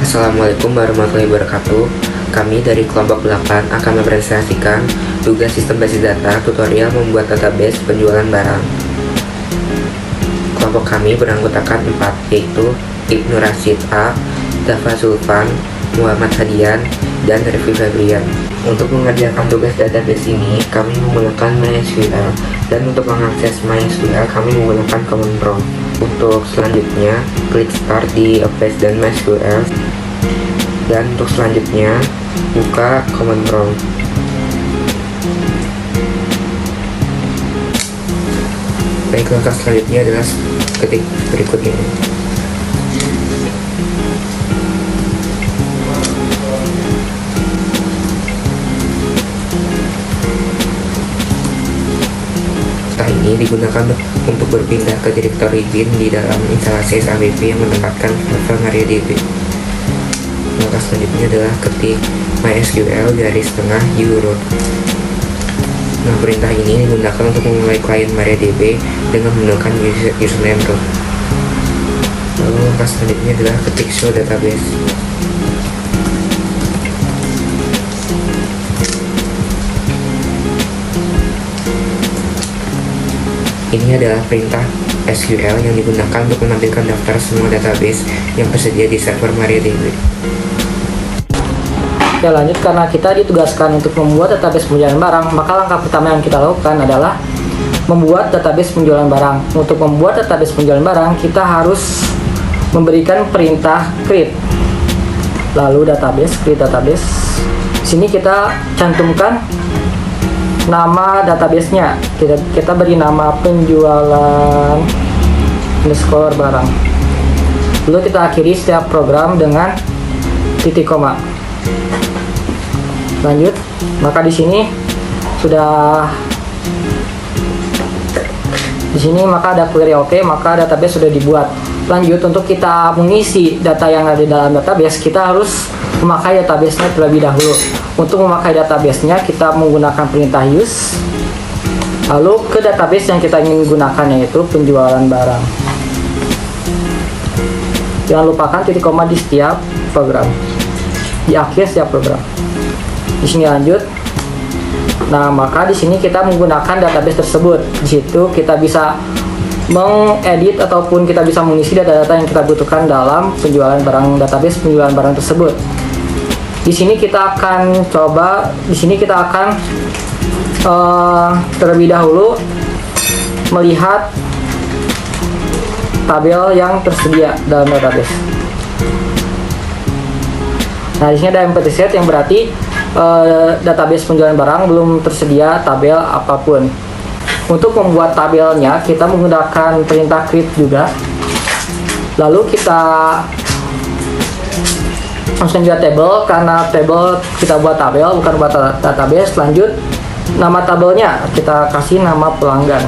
Assalamualaikum warahmatullahi wabarakatuh. Kami dari kelompok 8 akan mempresentasikan tugas sistem basis data tutorial membuat database penjualan barang. Kelompok kami beranggotakan 4, yaitu Ibnu Rashid A, Dafa Zulfan, Muhammad Hadian, dan Rifki Febrian. Untuk mengerjakan tugas database ini, kami menggunakan MySQL, dan untuk mengakses MySQL, kami menggunakan command prompt. Untuk selanjutnya, klik start di Office dan MySQL, dan untuk selanjutnya, buka command prompt. Baik, langkah selanjutnya adalah ketik berikut ini. Ini digunakan untuk berpindah ke direktori bin di dalam instalasi SABP yang menempatkan server MariaDB. Langkah selanjutnya adalah ketik MySQL _u_root. Nah, perintah ini digunakan untuk memulai klien MariaDB dengan menggunakan username root. Lalu langkah selanjutnya adalah ketik show database. Ini adalah perintah SQL yang digunakan untuk menampilkan daftar semua database yang tersedia di server MariaDB. Oke, lanjut. Karena kita ditugaskan untuk membuat database penjualan barang, maka langkah pertama yang kita lakukan adalah membuat database penjualan barang. Untuk membuat database penjualan barang, kita harus memberikan perintah create. Lalu create database. Di sini kita cantumkan nama databasenya. Kita beri nama penjualan underscore barang. Lalu kita akhiri setiap program dengan titik koma. Lanjut, maka di sini maka ada query oke, maka database sudah dibuat. Lanjut, untuk kita mengisi data yang ada di dalam database, kita harus memakai databasenya terlebih dahulu. Untuk memakai databasenya, kita menggunakan perintah use, lalu ke database yang kita ingin gunakan, yaitu penjualan barang. Jangan lupakan titik koma di setiap program, di akhir setiap program. Di sini lanjut. Nah, maka di sini kita menggunakan database tersebut. Di situ kita bisa mengedit ataupun kita bisa mengisi data-data yang kita butuhkan dalam penjualan barang, database penjualan barang tersebut. Di sini kita akan terlebih dahulu melihat tabel yang tersedia dalam database. Nah, di sini ada empty set yang berarti database penjualan barang belum tersedia tabel apapun. Untuk membuat tabelnya, kita menggunakan perintah create juga. Lalu kita langsung buat table, karena table kita buat tabel bukan buat database. Lanjut, nama tabelnya kita kasih nama pelanggan.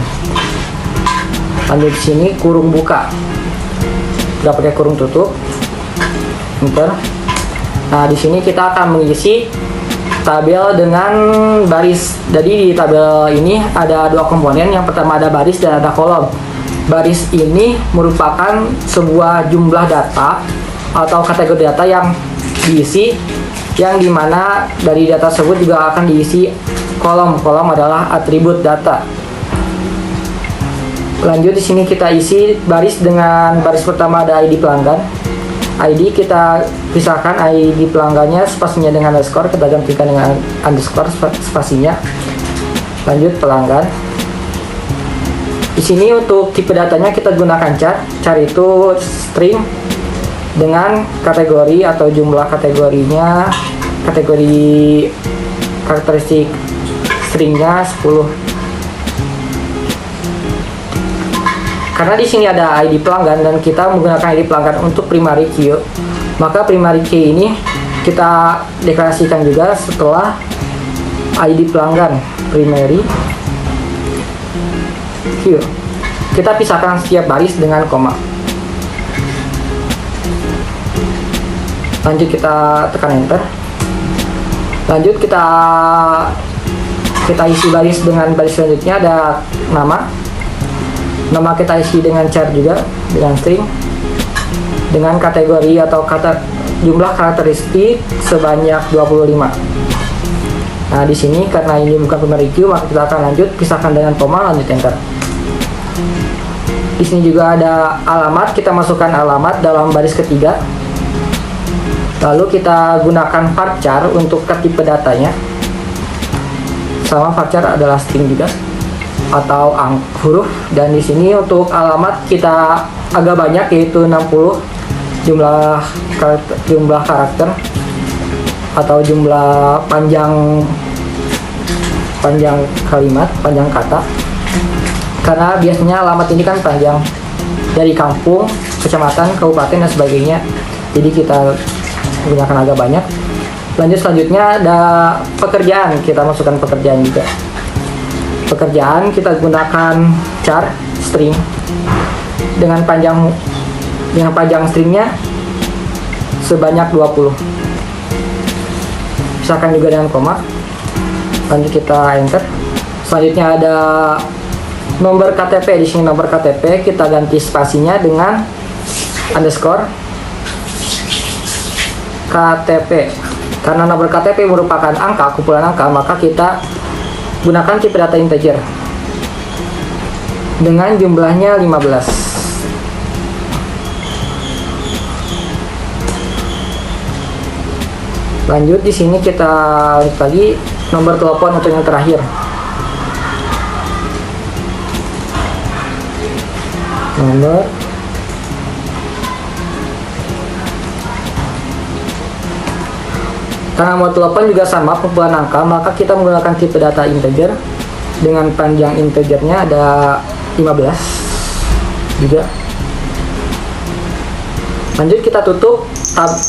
Lanjut, di sini kurung buka, nggak pakai kurung tutup, enter. Nah, di sini kita akan mengisi tabel dengan baris. Jadi di tabel ini ada dua komponen. Yang pertama ada baris dan ada kolom. Baris ini merupakan sebuah jumlah data atau kategori data yang diisi, yang dimana dari data tersebut juga akan diisi kolom. Kolom adalah atribut data. Lanjut, di sini kita isi baris dengan baris pertama ada ID pelanggan. ID kita pisahkan ID pelanggannya spasinya dengan underscore, kita gantikan dengan underscore spasinya. Lanjut, pelanggan. Di sini untuk tipe datanya kita gunakan char. Char itu string dengan kategori atau jumlah kategorinya, kategori karakteristik stringnya 10. Karena di sini ada ID pelanggan dan kita menggunakan ID pelanggan untuk primary key, maka primary key ini kita deklarasikan juga setelah ID pelanggan primary key. Kita pisahkan setiap baris dengan koma. Lanjut, kita tekan enter. Lanjut, kita isi baris dengan baris selanjutnya ada nama. Nama kita isi dengan char juga, dengan string, dengan kategori atau jumlah karakteristik sebanyak 25. Nah, di sini karena ini bukan pemeriksa, maka kita akan lanjut pisahkan dengan koma, lanjut enter. Di sini juga ada alamat, kita masukkan alamat dalam baris ketiga. Lalu kita gunakan varchar untuk ke tipe datanya. Sama varchar adalah string juga atau huruf, dan di sini untuk alamat kita agak banyak, yaitu 60 jumlah karakter atau jumlah panjang kalimat, panjang kata. Karena biasanya alamat ini kan panjang dari kampung, kecamatan, kabupaten dan sebagainya. Jadi kita gunakan agak banyak. Selanjutnya ada pekerjaan, kita masukkan pekerjaan juga. Pekerjaan kita gunakan char string dengan panjang stringnya sebanyak 20. Pisahkan juga dengan koma. Lanjut kita enter. Selanjutnya ada nomor KTP. Di sini nomor KTP kita ganti spasinya dengan underscore KTP. Karena nomor KTP merupakan angka, kumpulan angka, maka kita gunakan tipe data integer dengan jumlahnya 15. Lanjut di sini kita lihat lagi nomor telepon untuk yang terakhir. Nomor karena nomor telepon juga sama kumpulan angka, maka kita menggunakan tipe data integer dengan panjang integernya ada 15 juga. Lanjut kita tutup.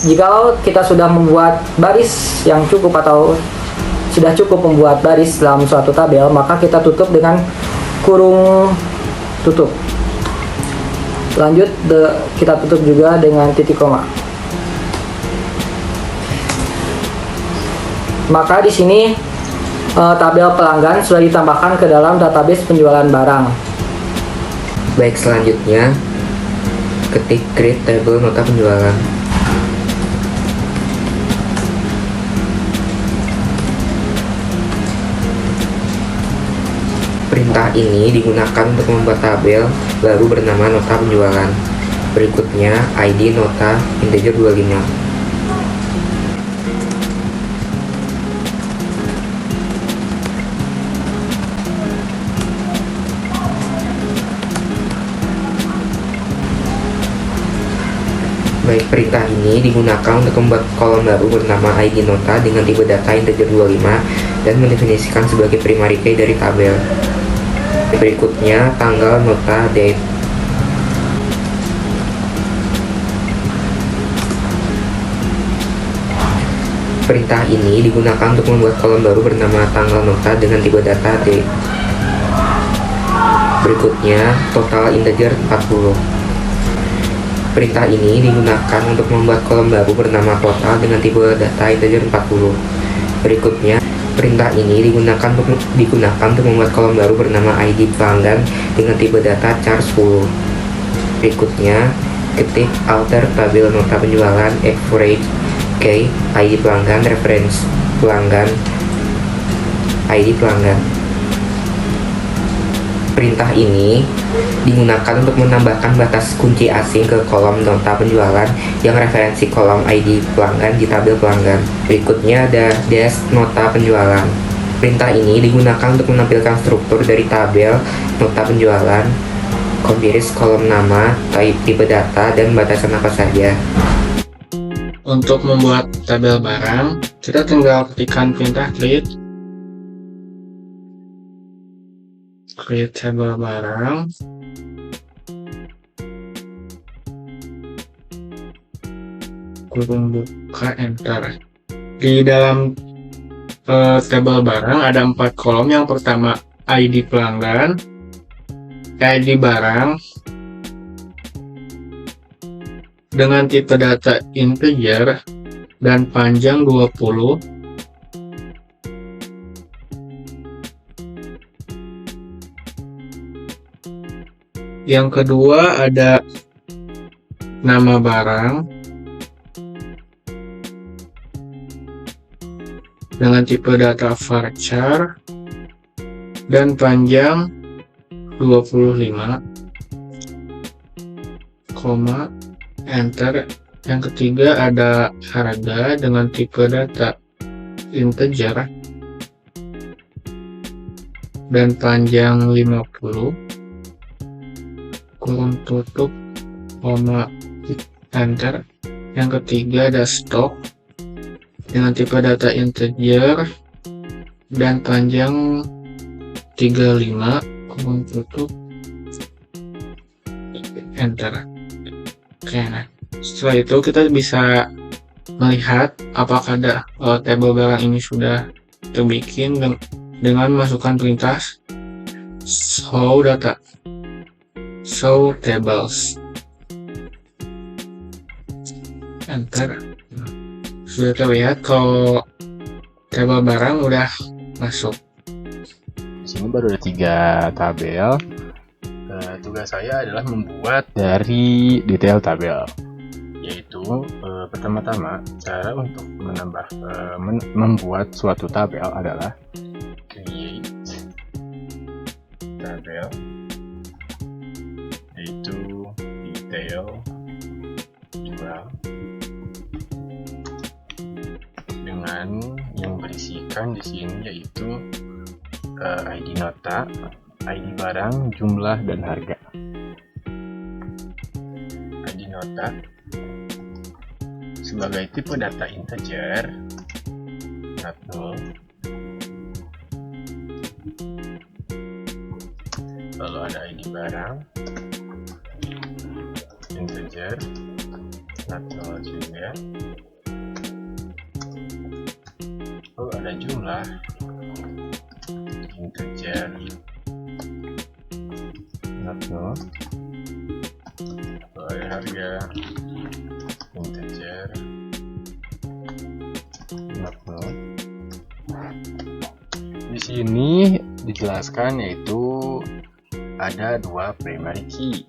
Jika kita sudah membuat baris yang cukup atau sudah cukup membuat baris dalam suatu tabel, maka kita tutup dengan kurung tutup. Lanjut kita tutup juga dengan titik koma. Maka di sini tabel pelanggan sudah ditambahkan ke dalam database penjualan barang. Baik, selanjutnya ketik create table nota penjualan. Perintah ini digunakan untuk membuat tabel baru bernama nota penjualan. Berikutnya ID nota integer 25. Baik, perintah ini digunakan untuk membuat kolom baru bernama ID nota dengan tipe data integer 25 dan mendefinisikan sebagai primary key dari tabel. Berikutnya tanggal nota date. Perintah ini digunakan untuk membuat kolom baru bernama tanggal nota dengan tipe data date. Berikutnya total integer 40. Perintah ini digunakan untuk membuat kolom baru bernama total dengan tipe data integer 40. Berikutnya, perintah ini digunakan untuk membuat kolom baru bernama ID pelanggan dengan tipe data char 10. Berikutnya, ketik alter tabel nota penjualan average key ID pelanggan reference pelanggan ID pelanggan. Perintah ini digunakan untuk menambahkan batas kunci asing ke kolom nota penjualan yang referensi kolom ID pelanggan di tabel pelanggan. Berikutnya ada dash nota penjualan. Perintah ini digunakan untuk menampilkan struktur dari tabel nota penjualan, kopiris kolom nama, tipe data, dan batasan apa saja. Untuk membuat tabel barang, kita tinggal ketikkan perintah create tabel barang. Kurung buka enter. Di dalam tabel barang ada 4 kolom. Yang pertama ID pelanggan, ID barang dengan tipe data integer dan panjang 20. Yang kedua ada nama barang dengan tipe data varchar dan panjang 25, enter. Yang ketiga ada harga dengan tipe data integer dan panjang 50, kurung tutup, enter. Yang ketiga ada stok dengan tipe data integer dan panjang 35, kurung tutup, enter. Oke, nah setelah itu kita bisa melihat apakah tabel barang ini sudah terbikin dengan masukkan perintah show tables, enter. Sudah terlihat kalau tabel barang udah masuk. Di sini baru ada 3 tabel. Tugas saya adalah membuat dari detail tabel, yaitu pertama-tama cara untuk membuat suatu tabel adalah create tabel, yaitu detail jual, dengan yang berisikan di sini yaitu ID nota, ID barang, jumlah, dan harga. ID nota sebagai tipe data integer, not null. Lalu ada ID barang, integer, not null juga. Lalu ada jumlah, integer, not null. Lalu ada harga, integer, not null. Di sini dijelaskan yaitu ada 2 primary key,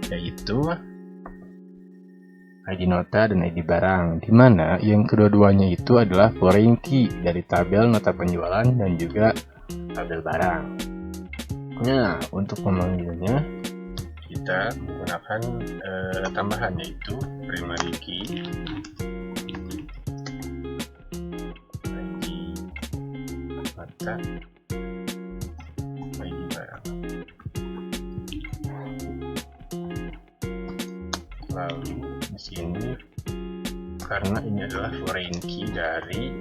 yaitu ID nota dan ID barang, di mana yang kedua-duanya itu adalah foreign key dari tabel nota penjualan dan juga tabel barang. Nah, untuk memanggilnya kita menggunakan tambahan yaitu primary key, ID nota, ID barang. Lalu di sini karena ini adalah foreign key dari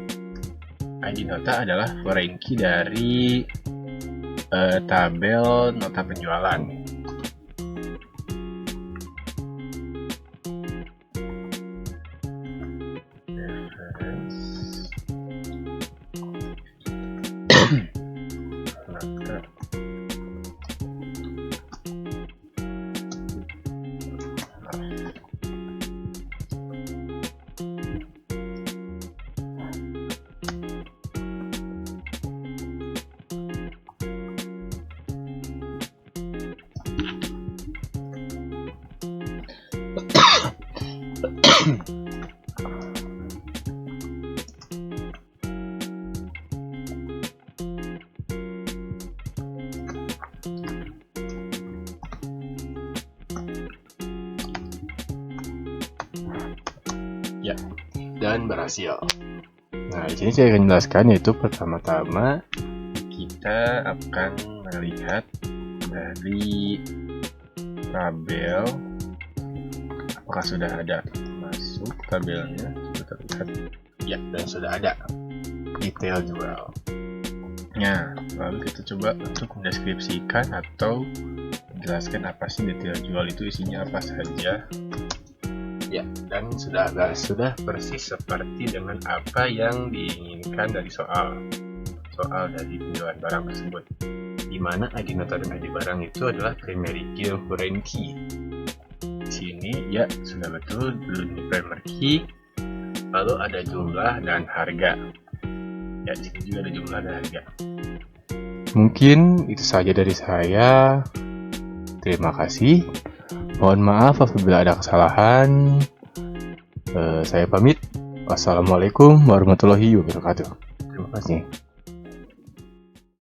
ID nota adalah foreign key dari tabel nota penjualan. Nota. Ya, dan berhasil. Nah, di sini saya akan jelaskan yaitu pertama-tama kita akan melihat dari tabel apakah sudah ada masuk tabelnya, sudah terlihat. Ya, dan sudah ada detail jual. Nah, lalu kita coba untuk mendeskripsikan atau menjelaskan apa sih detail jual itu, isinya apa saja. Ya, dan sudah persis seperti dengan apa yang diinginkan dari soal dari penjualan barang tersebut, di mana ID nota dan ID barang itu adalah primary key dan foreign key. Di sini ya sudah betul di primary key, lalu ada jumlah dan harga. Ya, di sini juga ada jumlah dan harga. Mungkin itu saja dari saya. Terima kasih. Mohon maaf apabila ada kesalahan. Saya pamit. Wassalamualaikum warahmatullahi wabarakatuh. Terima kasih.